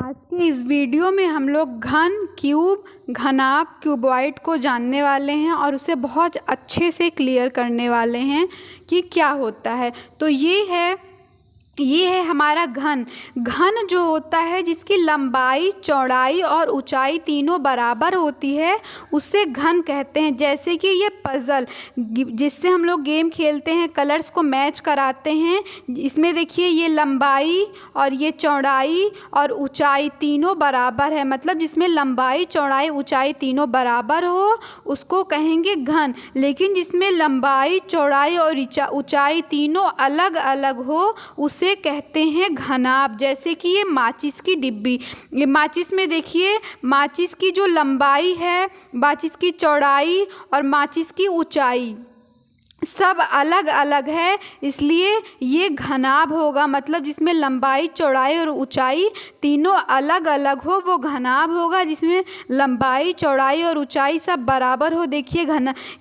आज के इस वीडियो में हम लोग घन, क्यूब, घनाभ, क्यूबॉइड को जानने वाले हैं और उसे बहुत अच्छे से क्लियर करने वाले हैं कि क्या होता है। तो ये है हमारा घन। घन जो होता है जिसकी लंबाई, चौड़ाई और ऊंचाई तीनों बराबर होती है उसे घन कहते हैं। जैसे कि ये पज़ल जिससे हम लोग गेम खेलते हैं, कलर्स को मैच कराते हैं, इसमें देखिए ये लंबाई और ये चौड़ाई और ऊंचाई तीनों बराबर है, मतलब जिसमें लंबाई, चौड़ाई, ऊंचाई तीनों बराबर हो उसको कहेंगे घन। लेकिन जिसमें लंबाई, चौड़ाई और ऊंचाई तीनों अलग अलग हो उसे कहते हैं घनाभ। जैसे कि ये माचिस की डिब्बी, ये माचिस में देखिए माचिस की जो लंबाई है, माचिस की चौड़ाई और माचिस की ऊंचाई सब अलग अलग है, इसलिए ये घनाभ होगा। मतलब जिसमें लंबाई, चौड़ाई और ऊंचाई तीनों अलग अलग हो वो घनाभ होगा। जिसमें लंबाई, चौड़ाई और ऊंचाई सब बराबर हो, देखिए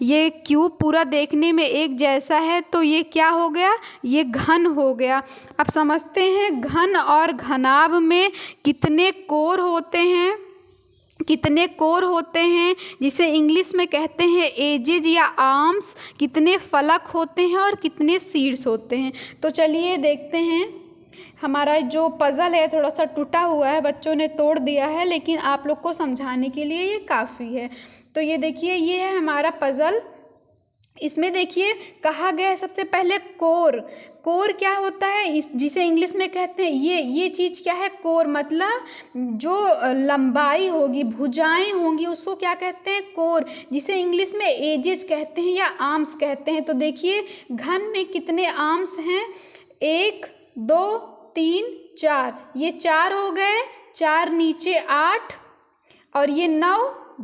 ये क्यूब पूरा देखने में एक जैसा है तो ये क्या हो गया, ये घन हो गया। अब समझते हैं घन और घनाभ में कितने कोर होते हैं, जिसे इंग्लिश में कहते हैं एजेज या आर्म्स, कितने फलक होते हैं और कितने शीर्ष होते हैं। तो चलिए देखते हैं। हमारा जो पज़ल है थोड़ा सा टूटा हुआ है, बच्चों ने तोड़ दिया है, लेकिन आप लोग को समझाने के लिए ये काफ़ी है। तो ये देखिए ये है हमारा पज़ल। इसमें देखिए कहा गया है सबसे पहले कोर। कोर क्या होता है, जिसे इंग्लिश में कहते हैं ये चीज़ क्या है, कोर मतलब जो लंबाई होगी, भुजाएं होंगी उसको क्या कहते हैं, कोर, जिसे इंग्लिश में एजेस कहते हैं या आर्म्स कहते हैं। तो देखिए घन में कितने आर्म्स हैं, 1 2 3 4, ये 4 हो गए, 4 नीचे 8 और ये 9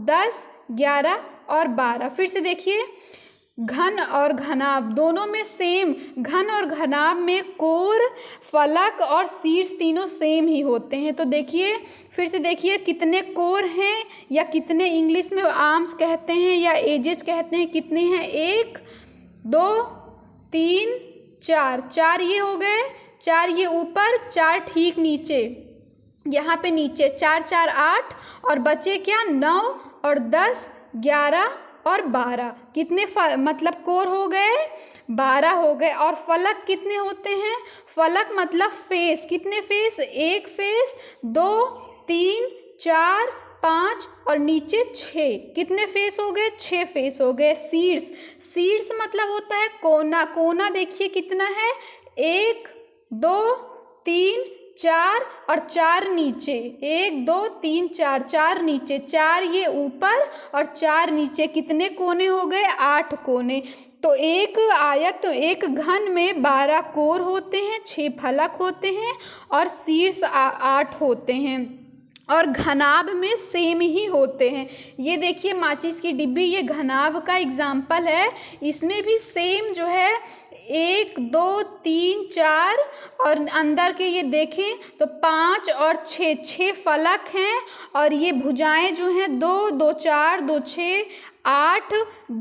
10 11 और 12। फिर से देखिए घन और घनाभ दोनों में सेम, घन और घनाभ में कोर, फलक और शीर्ष तीनों सेम ही होते हैं। तो देखिए फिर से देखिए कितने कोर हैं या कितने इंग्लिश में आर्म्स कहते हैं या एजेस कहते हैं, कितने हैं, 1 2 3 4, 4 ये हो गए, 4 ये ऊपर, 4 ठीक नीचे, यहाँ पे नीचे 4 4 8 और बचे क्या 9 और 10 11 और 12। कितने मतलब कोर हो गए, 12 हो गए। और फलक कितने होते हैं, फलक मतलब फेस, कितने फेस, 1 फेस, 2 3 4 5 और नीचे 6, कितने फेस हो गए, 6 फेस हो गए। शीर्ष मतलब होता है कोना। कोना देखिए कितना है, 1 2 3 4 और 4 नीचे, 1 2 3 4, 4 नीचे, 4 ये ऊपर और 4 नीचे, कितने कोने हो गए, 8 कोने। तो एक आयत, तो एक घन में 12 कोर होते हैं, 6 फलक होते हैं और शीर्ष 8 होते हैं और घनाभ में सेम ही होते हैं। ये देखिए माचिस की डिब्बी, ये घनाभ का एग्जाम्पल है। इसमें भी सेम जो है 1 2 3 4 और अंदर के ये देखें तो 5 और 6 फलक हैं और ये भुजाएं जो हैं 2 2 4 2 6 8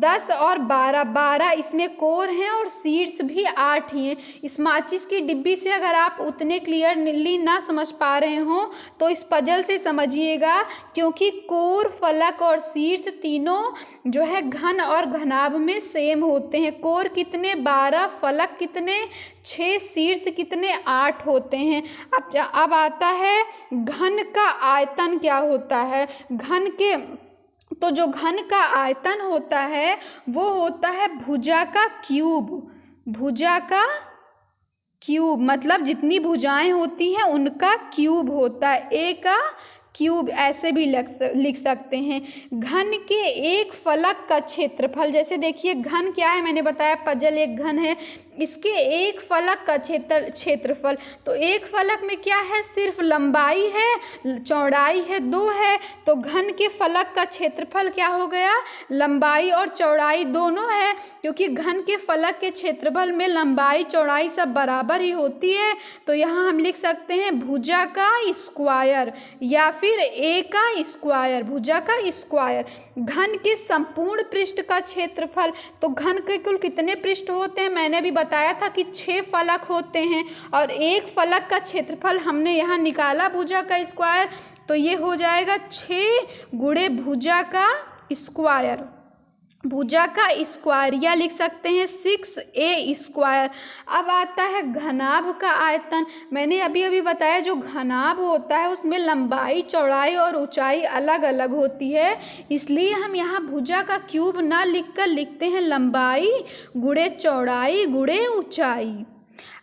10 और 12 इसमें कोर हैं और शीर्ष भी 8 ही हैं। इस माचिस की डिब्बी से अगर आप उतने क्लियरली ना समझ पा रहे हो तो इस पजल से समझिएगा, क्योंकि कोर, फलक और शीर्ष तीनों जो है घन और घनाभ में सेम होते हैं। कोर कितने, 12, फलक कितने, 6, शीर्ष कितने, 8 होते हैं। अब आता है घन का आयतन क्या होता है। तो जो घन का आयतन होता है वो होता है भुजा का क्यूब। भुजा का क्यूब मतलब जितनी भुजाएं होती हैं उनका क्यूब होता है, ए का क्यूब ऐसे भी लिख सकते हैं। घन के एक फलक का क्षेत्रफल, जैसे देखिए घन क्या है, मैंने बताया पजल एक घन है, इसके एक फलक का क्षेत्रफल, तो एक फलक में क्या है, सिर्फ लंबाई है, चौड़ाई है, 2 है, तो घन के फलक का क्षेत्रफल क्या हो गया, लंबाई और चौड़ाई दोनों है, क्योंकि घन के फलक के क्षेत्रफल में लंबाई चौड़ाई सब बराबर ही होती है। तो यहाँ हम लिख सकते हैं भुजा का स्क्वायर या फिर ए का स्क्वायर, भुजा का स्क्वायर। घन के संपूर्ण पृष्ठ का क्षेत्रफल, तो घन के कुल कितने पृष्ठ होते हैं मैंने भी बताया था कि 6 फलक होते हैं और एक फलक का क्षेत्रफल हमने यहाँ निकाला भुजा का स्क्वायर, तो ये हो जाएगा 6 गुणे भुजा का स्क्वायर। भुजा का स्क्वायर या लिख सकते हैं 6a स्क्वायर। अब आता है घनाभ का आयतन। मैंने अभी अभी बताया जो घनाभ होता है उसमें लंबाई चौड़ाई और ऊंचाई अलग अलग होती है, इसलिए हम यहाँ भुजा का क्यूब ना लिखकर लिखते हैं लंबाई गुणे चौड़ाई गुणे ऊंचाई।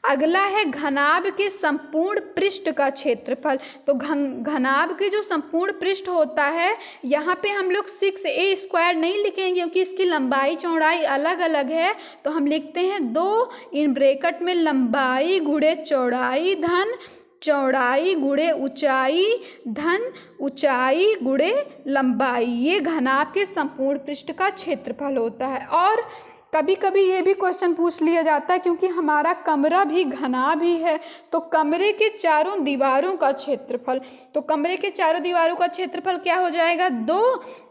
अगला है घनाभ के संपूर्ण पृष्ठ का क्षेत्रफल। तो घनाभ के जो संपूर्ण पृष्ठ होता है यहाँ पे हम लोग 6a स्क्वायर नहीं लिखेंगे क्योंकि इसकी लंबाई चौड़ाई अलग अलग है, तो हम लिखते हैं 2 इन ब्रैकेट में लंबाई गुणे चौड़ाई धन चौड़ाई गुणे ऊंचाई धन ऊंचाई गुणे लंबाई। ये घनाभ के संपूर्ण पृष्ठ का क्षेत्रफल होता है। और कभी कभी ये भी क्वेश्चन पूछ लिया जाता है क्योंकि हमारा कमरा भी घनाभ ही है, तो कमरे के चारों दीवारों का क्षेत्रफल, तो कमरे के चारों दीवारों का क्षेत्रफल क्या हो जाएगा 2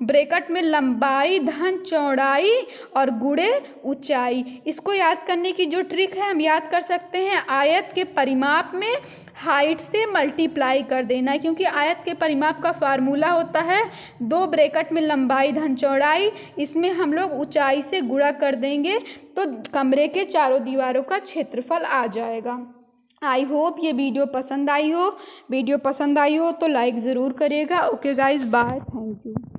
ब्रैकेट में लंबाई धन चौड़ाई और गुणे ऊंचाई। इसको याद करने की जो ट्रिक है हम याद कर सकते हैं, आयत के परिमाप में हाइट से मल्टीप्लाई कर देना, क्योंकि आयत के परिमाप का फार्मूला होता है 2 ब्रैकेट में लंबाई धन चौड़ाई, इसमें हम लोग ऊंचाई से गुणा कर देंगे तो कमरे के चारों दीवारों का क्षेत्रफल आ जाएगा। आई होप ये वीडियो पसंद आई हो। वीडियो पसंद आई हो तो लाइक ज़रूर करिएगा। Okay guys, bye, thank you.